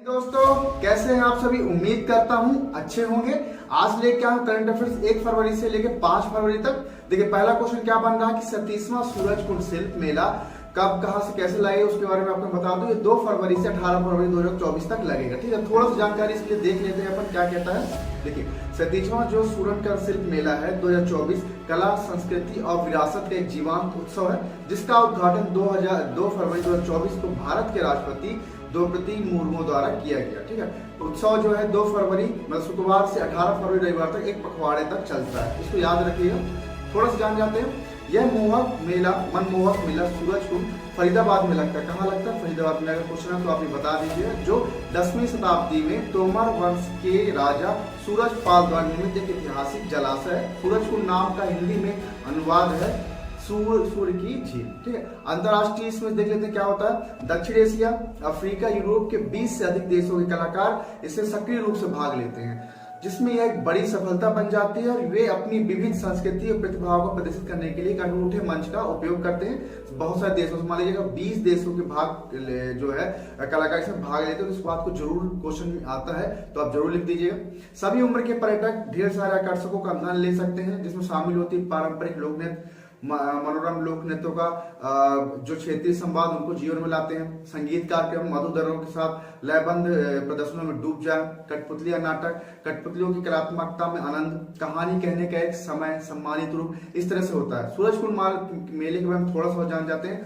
दोस्तों, कैसे हैं आप सभी। उम्मीद करता हूं अच्छे होंगे। आज लेके आया हूं करंट अफेयर्स 1 फरवरी से लेके 5 फरवरी तक। देखिए, पहला क्वेश्चन क्या बन रहा है कि 37वां सूरजकुंड शिल्प मेला कब, कहां से, कैसे लगेगा, उसके बारे में आपको बता दूं। ये 2 फरवरी से 18 फरवरी 2024 तक लगेगा। ठीक है, थोड़ा सा जानकारी इसके लिए देख लेते हैं अपन क्या कहता है। देखिए, 37वां जो सूरजकुंड शिल्प मेला है 2024 कला, संस्कृति और विरासत का एक जीवंत उत्सव है, जिसका उद्घाटन 2 फरवरी 2024 को भारत के राष्ट्रपति द्रौपदी मुर्मू द्वारा किया गया। ठीक है, उत्सव जो है 2 फरवरी मतलब शुक्रवार से 18 फरवरी रविवार तक एक पखवाड़े तक चलता है। इसको याद रखिएगा। थोड़ा सा जान जाते हैं। यह मनमोहक मेला सूरजकुंड फरीदाबाद में लगता है। कहाँ लगता है? फरीदाबाद में। अगर क्वेश्चन है तो आप ये बता दीजिए। जो 10वीं शताब्दी में तोमर वंश के राजा सूरजपाल द्वारा निर्मित एक ऐतिहासिक जलाशय है। सूरजकुंड नाम का हिंदी में अनुवाद है सूर्य की झील। ठीक है, अंतरराष्ट्रीय इसमें देख लेते हैं क्या होता है। दक्षिण एशिया, अफ्रीका, यूरोप के 20 से अधिक देशों के कलाकार इसमें सक्रिय रूप से भाग लेते हैं, जिसमें यह एक बड़ी सफलता बन जाती है और वे अपनी विविध संस्कृति और प्रतिभाओं को प्रदर्शित करने के लिए एक अनूठे मंच का उपयोग करते हैं। बहुत सारे देशों से, मान लीजिएगा 20 देशों के भाग जो है कलाकार इसमें भाग लेते हैं, तो इस बात को जरूर क्वेश्चन आता है तो आप जरूर लिख दीजिएगा। सभी उम्र के पर्यटक ढेर सारे आकर्षकों का आनंद ले सकते हैं, जिसमें शामिल होती है पारंपरिक लोक नृत्य, मनोरम लोक नृत्यों का जो क्षेत्रीय संवाद उनको जीवन में लाते हैं। संगीत कार्यक्रम मधुधरों के साथ लयबंद प्रदर्शनों में डूब जाए। कठपुतली नाटक, कठपुतलियों की कलात्मकता में आनंद, कहानी कहने का एक समय, सम्मानित रूप, इस तरह से होता है। सूरजकुंड मेले के बारे में थोड़ा सा जान जाते हैं।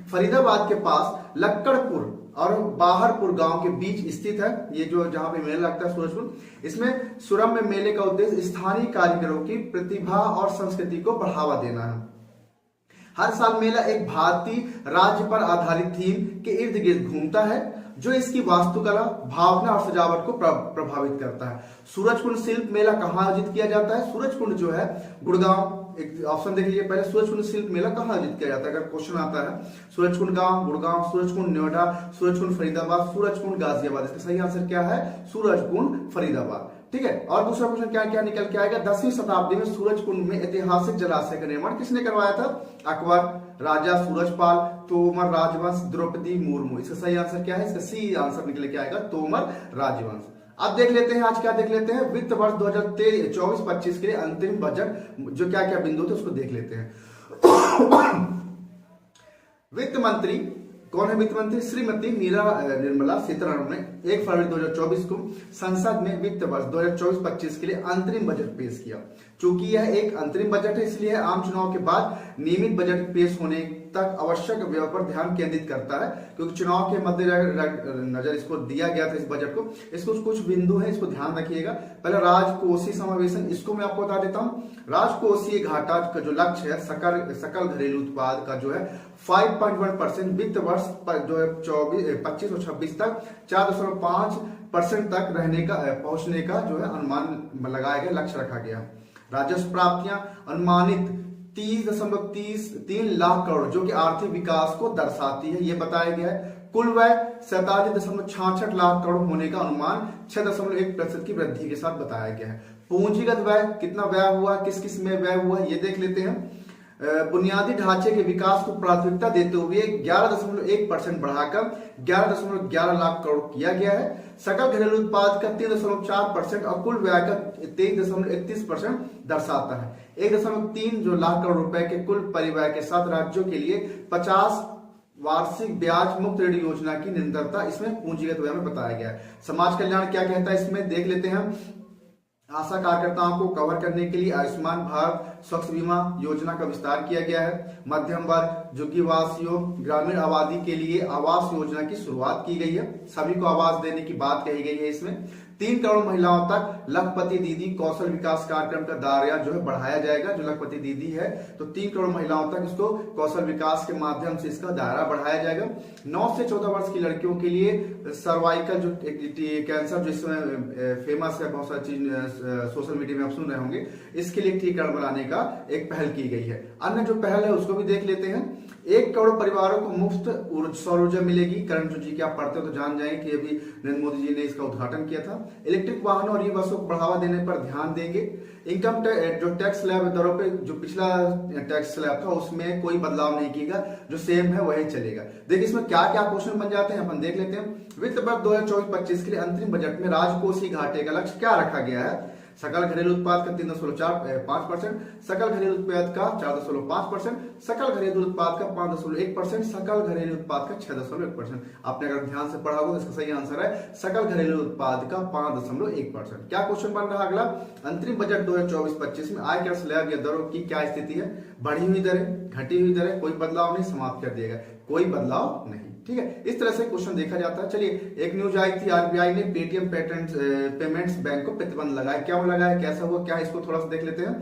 फरीदाबाद के पास लक्कड़पुर और बाहरपुर गांव के बीच स्थित है ये जो जहां पे मेला लगता है सूरजकुंड। इसमें सुरम्य मेले का उद्देश्य स्थानीय कारीगरों की प्रतिभा और संस्कृति को बढ़ावा देना है। हर साल मेला एक भारतीय राज्य पर आधारित थीम के इर्द गिर्द घूमता है, जो इसकी वास्तुकला, भावना और सजावट को प्रभावित करता है। सूरजकुंड शिल्प मेला कहाँ आयोजित किया जाता है? सूरजकुंड जो है गुड़गांव, एक ऑप्शन देख लीजिए पहले। सूरजकुंड शिल्प मेला कहाँ आयोजित किया जाता है? अगर क्वेश्चन आता है सूरजकुंड गांव, गुड़गांव, सूरजकुंड नोएडा, सूरजकुंड फरीदाबाद, सूरजकुंड गाजियाबाद। इसका सही आंसर क्या है? सूरजकुंड फरीदाबाद। ठीक है, और दूसरा क्वेश्चन क्या क्या निकल के आएगा। 10वीं शताब्दी में सूरजकुंड में ऐतिहासिक जलाशय का निर्माण किसने करवाया था? अकबर, राजा सूरजपाल, तोमर राजवंश, द्रौपदी मुर्मू। इसका सही आंसर क्या है? इसका सी आंसर निकल के आएगा तोमर राजवंश। अब देख लेते हैं आज क्या देख लेते हैं। वित्त वर्ष 2024-25 के लिए अंतिम बजट जो क्या क्या बिंदु थे उसको देख लेते हैं। वित्त मंत्री कौन है? वित्त मंत्री श्रीमती निर्मला सीतारमण ने 1 फरवरी 2024 को संसद में वित्त वर्ष 2024-25 के लिए अंतरिम बजट पेश किया। चूंकि यह एक अंतरिम बजट है, इसलिए आम चुनाव के बाद नियमित बजट पेश होने तक आवश्यक व्यय पर ध्यान केंद्रित करता है, क्योंकि चुनाव के मद्देनजर इसको दिया गया था। इस बजट को इसको कुछ बिंदु है, इसको ध्यान रखिएगा। पहले राजकोषीय समावेशन, इसको मैं आपको बता देता हूं। राजकोषीय घाटा का जो लक्ष्य है सकल घरेलू उत्पाद का जो है 5.1% वित्त वर्ष जो है 25 और 26 तक 4.5% तक पहुंचने का जो है अनुमान लगाया गया, लक्ष्य रखा गया। राजस्व प्राप्तियां अनुमानित 30.3 लाख करोड़ जो कि आर्थिक विकास को दर्शाती है, ये बताया गया है। कुल व्यय 47.66 लाख करोड़ होने का अनुमान 6.1% की वृद्धि के साथ बताया गया है। पूंजीगत व्यय कितना व्यय हुआ, किस किस में व्यय हुआ, ये देख लेते हैं। बुनियादी ढांचे के विकास को प्राथमिकता देते हुए 11.1% बढ़ाकर 11.11 लाख करोड़ किया गया है। सकल घरेलू उत्पाद का 3.4% और कुल व्यय का 23.31% दर्शाता है। 1.3 जो लाख करोड़ रुपए के कुल परिव्यय के साथ राज्यों के लिए 50 वार्षिक ब्याज मुक्त ऋण योजना की निरंतरता इसमें पूंजीगत व्यय में बताया गया है। समाज कल्याण क्या कहता है इसमें देख लेते हैं। आशा कार्यकर्ताओं को कवर करने के लिए आयुष्मान भारत स्वास्थ्य बीमा योजना का विस्तार किया गया है। मध्यम वर्ग, झुग्गीवासियों, ग्रामीण आबादी के लिए आवास योजना की शुरुआत की गई है। सभी को आवास देने की बात कही गई है। इसमें 3 करोड़ महिलाओं तक लखपति दीदी कौशल विकास कार्यक्रम का दायरा जो है बढ़ाया जाएगा। जो लखपति दीदी है तो 3 करोड़ महिलाओं तक इसको कौशल विकास के माध्यम से इसका दायरा बढ़ाया जाएगा। 9 से 14 वर्ष की लड़कियों के लिए सर्वाइकल जो कैंसर जिसमें फेमस है, बहुत सारी चीज सोशल मीडिया में आप सुन रहे होंगे, इसके लिए टीकाकरण बनाने का एक पहल की गई है। अन्य जो पहल है उसको भी देख लेते हैं। 1 करोड़ परिवारों को मुफ्त सौर ऊर्जा मिलेगी। करण जी की आप पढ़ते हो तो जान जाएंगे कि अभी नरेंद्र मोदी जी ने इसका उद्घाटन किया था। इलेक्ट्रिक वाहनों और ई बसों को बढ़ावा देने पर ध्यान देंगे। इनकम जो टैक्स स्लैब दरों पे जो पिछला टैक्स स्लैब था उसमें कोई बदलाव नहीं किएगा, जो सेम है वही चलेगा। देखिए इसमें क्या क्या क्वेश्चन बन जाते हैं अपन देख लेते हैं। वित्त वर्ष 2024-25 के लिए अंतरिम बजट में राजकोषीय घाटे का लक्ष्य क्या रखा गया है? सकल घरेलू उत्पाद का 3.5%, सकल घरेलू उत्पाद का 4.5%, सकल घरेलू उत्पाद का 5.1%, सकल घरेलू उत्पाद का 6.1%। आपने अगर ध्यान से पढ़ा होगा तो इसका सही आंसर है सकल घरेलू उत्पाद का 5.1%। क्या क्वेश्चन बन रहा अगला? अंतरिम बजट 2024-25 में आयकर स्लैब या दरों की क्या स्थिति है? बढ़ी हुई दरें, घटी हुई दरें, कोई बदलाव नहीं, समाप्त कर दिएगा, कोई बदलाव नहीं। ठीक है, इस तरह से क्वेश्चन देखा जाता है। चलिए एक न्यूज आई थी, आरबीआई ने पेटीएम पेमेंट्स बैंक को प्रतिबंध लगाया। क्या लगाया, कैसा हुआ, क्या, इसको थोड़ा सा देख लेते हैं।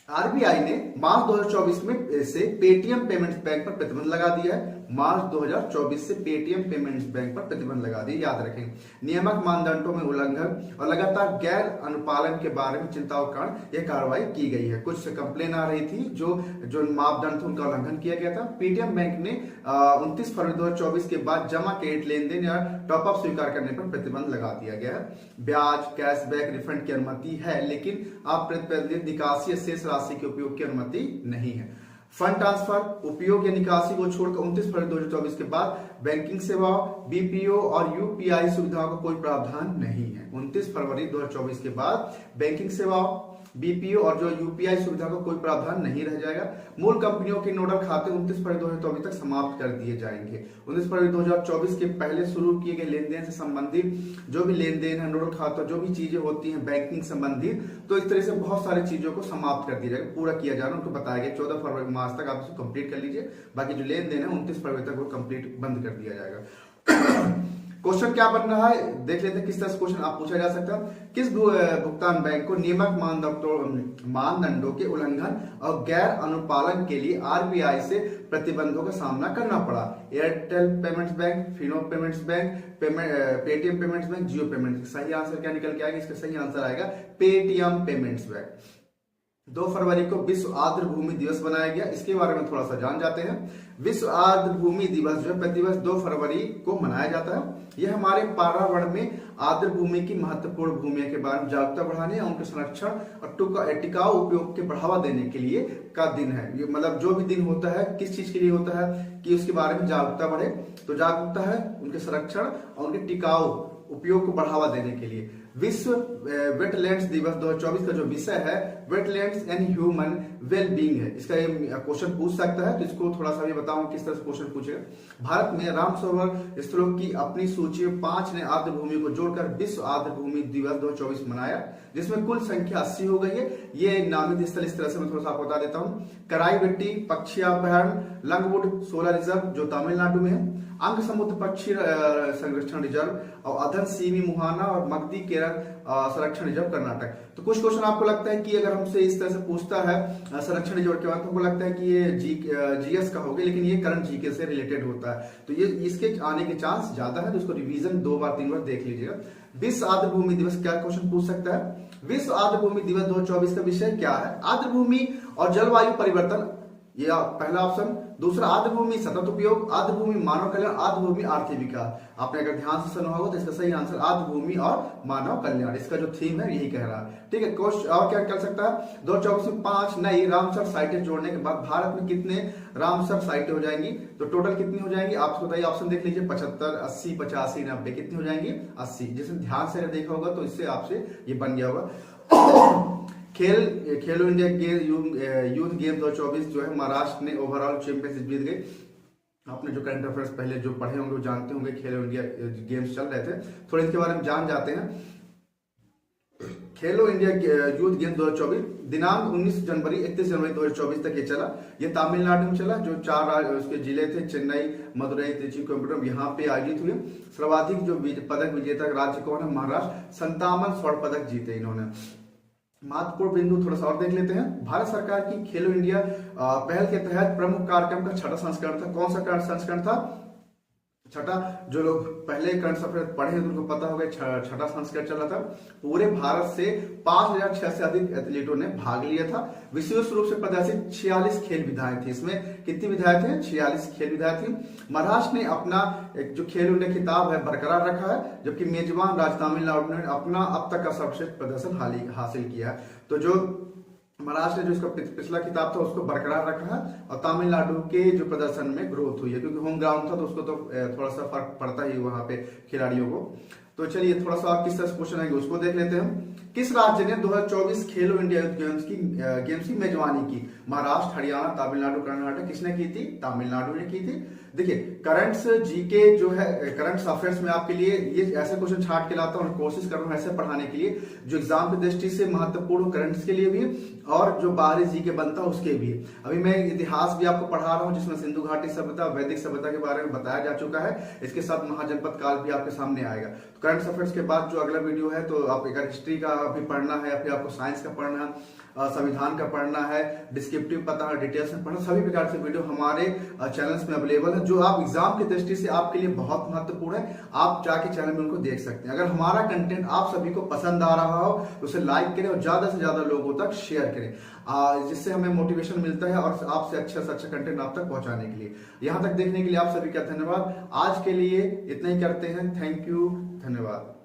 आरबीआई ने मार्च 2024 में से पेटीएम पेमेंट्स बैंक पर प्रतिबंध लगा दिया है। मार्च 2024 से पेटीएम पेमेंट्स बैंक पर प्रतिबंध लगा दिया, याद रखें। नियामक मानदंडों में उल्लंघन और लगातार गैर अनुपालन के बारे में चिंताओं के कारण यह कार्रवाई की गई है। कुछ कंप्लेन आ रही थी, जो मापदंड थे उनका उल्लंघन किया गया था। पेटीएम बैंक ने 29 फरवरी 2024 के बाद जमा क्रेडिट लेन देन या टॉपअप स्वीकार करने पर प्रतिबंध लगा दिया गया है। ब्याज, कैशबैक, रिफंड की अनुमति है, लेकिन अप्रतिबंधित निकासी शेष राशि के उपयोग की अनुमति नहीं है। फंड ट्रांसफर, उपयोग या निकासी को छोड़कर 29 फरवरी 2024 के बाद बैंकिंग सेवाओं, बीपीओ और यूपीआई सुविधाओं का कोई प्रावधान नहीं है। 29 फरवरी 2024 के बाद बैंकिंग सेवाओं, बीपीओ और जो यूपीआई सुविधा का कोई प्रावधान नहीं रह जाएगा। मूल कंपनियों के नोडल खाते 29 फरवरी 2024 तक समाप्त कर दिए जाएंगे। 29 फरवरी 2024 के पहले शुरू किए गए लेन देन से संबंधित जो भी लेन देन है, नोडल खाता, जो भी चीजें होती हैं बैंकिंग संबंधित, तो इस तरह से बहुत सारी चीजों को समाप्त कर दिया जाएगा, पूरा किया जाना उनको बताया गया। 14 फरवरी मार्च तक आप इसको कंप्लीट कर लीजिए। बाकी जो लेन देन है 29 फरवरी तक वो कंप्लीट बंद कर दिया जाएगा। क्वेश्चन क्या बन रहा है देख लेते हैं, किस तरह से क्वेश्चन आप पूछा जा सकता है। किस भुगतान बैंक को नियामक मानदंडों के उल्लंघन और गैर अनुपालन के लिए आरबीआई से प्रतिबंधों का सामना करना पड़ा? Airtel payments bank, Fino payments bank, Paytm payments bank, Jio payments. सही आंसर क्या निकल के आएगा? इसका सही आंसर आएगा पेटीएम पेमेंट्स बैंक। 2 फरवरी को विश्व आर्द्र भूमि दिवस बनाया गया, इसके बारे में थोड़ा सा जान जाते हैं। विश्व आर्द्र भूमि दिवस जो है प्रतिवर्ष 2 फरवरी को मनाया जाता है। यह हमारे पर्यावरण में आर्द्र भूमि की महत्वपूर्ण भूमिका के बारे में जागरूकता बढ़ाने और उनके संरक्षण और टिकाऊ उपयोग के बढ़ावा देने के लिए का दिन है। ये मतलब जो भी दिन होता है किस चीज के लिए होता है कि उसके बारे में जागरूकता बढ़े, तो जागरूकता है उनके संरक्षण और उनके टिकाऊ उपयोग को बढ़ावा देने के लिए। विश्व वेटलैंड्स दिवस 2024 का जो विषय है वेटलैंड्स एंड ह्यूमन वेलबींग है। इसका ये क्वेश्चन पूछ सकता है, तो इसको थोड़ा सा भी बताऊं किस तरह से क्वेश्चन पूछेगा। भारत में राम सरोवर स्थलों की अपनी सूची में 5 ने आर्द्र भूमि को जोड़कर विश्व आर्द्र भूमि दिवस 2024 मनाया, जिसमें कुल संख्या 80 हो गई है। ये नामित स्थल इस तरह से मैं थोड़ा सा आपको बता देता हूँ। कराईवेट्टी पक्षी अभयारण्य, लंगवुड सोलर रिजर्व जो तमिलनाडु में है, अंग समुद्र पक्षी संरक्षण रिजर्व और अधन सीमी मुहाना और मगधी केरल संरक्षण रिजर्व कर्नाटक। तो कुछ क्वेश्चन आपको लगता है कि अगर हमसे इस तरह से पूछता है संरक्षण रिजर्व के बाद, तो हमको लगता है कि ये जीएस का होगा, लेकिन ये करंट जीके से रिलेटेड होता है, तो ये इसके आने के चांस ज्यादा है। तो इसको रिवीजन 2 बार 3 बार देख लीजिएगा। विश्व आर्द्र भूमि दिवस क्या क्वेश्चन पूछ सकता है? विश्व आर्द्र भूमि दिवस 2024 का विषय क्या है? आर्द्र भूमि और जलवायु परिवर्तन, ये पहला ऑप्शन। दूसरा आर्द्र भूमि सतत उपयोग, आर्द्र भूमि मानव कल्याण, आर्द्र भूमि आर्थिक विकास। आपने अगर ध्यान से सुना होगा तो इसका सही आंसर आर्द्र भूमि और मानव कल्याण, इसका जो थीम है यही कह रहा है। ठीक है, क्वेश्चन और क्या कर सकता है? 2024 में 5 नई रामसर साइटें जोड़ने के बाद भारत में कितने रामसर साइटें हो जाएंगी? तो टोटल कितनी हो जाएंगी आपको बताइए, ऑप्शन देख लीजिए। 75, 80, 85, 90, कितनी हो जाएंगी? 80। जिसने ध्यान से देखा होगा तो इससे आपसे ये बन गया होगा। खेलो इंडिया यूथ गेम 2024 जो है महाराष्ट्र ने ओवरऑल चैंपियनशिप जीत गई। आपने जो करंट अफेयर्स पहले जो पढ़े होंगे वो जानते होंगे, खेलो इंडिया गेम्स चल रहे थे, थोड़े इसके बारे में जान जाते हैं। खेलो इंडिया यूथ गेम 2024 दिनांक 19 जनवरी 31 जनवरी 2024 तक ये चला। ये तमिलनाडु में चला, जो 4 उसके जिले थे चेन्नई, मदुरई, त्रिची, कोयम्बटूर, यहाँ पे आयोजित हुए। सर्वाधिक जो पदक विजेता राज्य कौन है? महाराष्ट्र, 57 स्वर्ण पदक जीते इन्होंने। महत्वपूर्ण बिंदु थोड़ा सा और देख लेते हैं। भारत सरकार की खेलो इंडिया पहल के तहत प्रमुख कार्यक्रम का 6वां संस्करण था। कौन सा संस्करण था? छठा, जो लोग पहले करंट अफेयर पढ़े हैं तो उनको पता होगा छठा संस्करण चल रहा था। पूरे भारत से 5,006 से अधिक एथलीटों ने भाग लिया था। विशेष रूप से प्रदर्शित 46 खेल विधाएं थी। इसमें कितनी विधाएं थे? 46 खेल विधाएं थी। महाराष्ट्र ने अपना एक जो खेल इंडिया खिताब है बरकरार रखा है, जबकि मेजबान राज्य तमिलनाडु ने अपना अब तक का सर्वश्रेष्ठ प्रदर्शन हासिल किया है। तो जो महाराष्ट्र ने जो इसका पिछला खिताब था उसको बरकरार रखा है और तमिलनाडु के जो प्रदर्शन में ग्रोथ हुई है, क्योंकि होम ग्राउंड था तो उसको तो थोड़ा सा फर्क पड़ता ही वहां पे खिलाड़ियों को। तो चलिए थोड़ा सा किस तरह से क्वेश्चन आएंगे उसको देख लेते हैं। किस राज्य ने 2024 खेलो इंडिया यूथ गेम्स की मेजबानी की? महाराष्ट्र, हरियाणा, तमिलनाडु, कर्नाटक। किसने की थी? तमिलनाडु ने की थी। देखिए करंट्स जीके जो है करंट अफेयर्स में आपके लिए ये ऐसे क्वेश्चन छाट के लाता हूं और कोशिश कर रहा हूं ऐसे पढ़ाने के लिए जो एग्जाम की दृष्टि से महत्वपूर्ण करंट्स के लिए भी और जो बाहरी जीके बनता है उसके भी। अभी मैं इतिहास भी आपको पढ़ा रहा हूं जिसमें सिंधु घाटी सभ्यता, वैदिक सभ्यता के बारे में बताया जा चुका है। इसके साथ महाजनपद काल भी आपके सामने आएगा। तो करंट अफेयर्स के बाद जो अगला वीडियो है तो आप अगर हिस्ट्री का भी पढ़ना है या फिर आपको साइंस का पढ़ना है, संविधान का पढ़ना है, डिस्क्रिप्टिव पता है, डिटेल्स में पढ़ना, सभी प्रकार से वीडियो हमारे चैनल्स में अवेलेबल है जो आप एग्जाम की दृष्टि से आपके लिए बहुत महत्वपूर्ण है। आप जाके चैनल में उनको देख सकते हैं। अगर हमारा कंटेंट आप सभी को पसंद आ रहा हो तो उसे लाइक करें और ज्यादा से ज्यादा लोगों तक शेयर करें, जिससे हमें मोटिवेशन मिलता है और आपसे अच्छा से अच्छा कंटेंट आप तक पहुंचाने के लिए। यहां तक देखने के लिए आप सभी का धन्यवाद। आज के लिए इतना ही करते हैं। थैंक यू, धन्यवाद।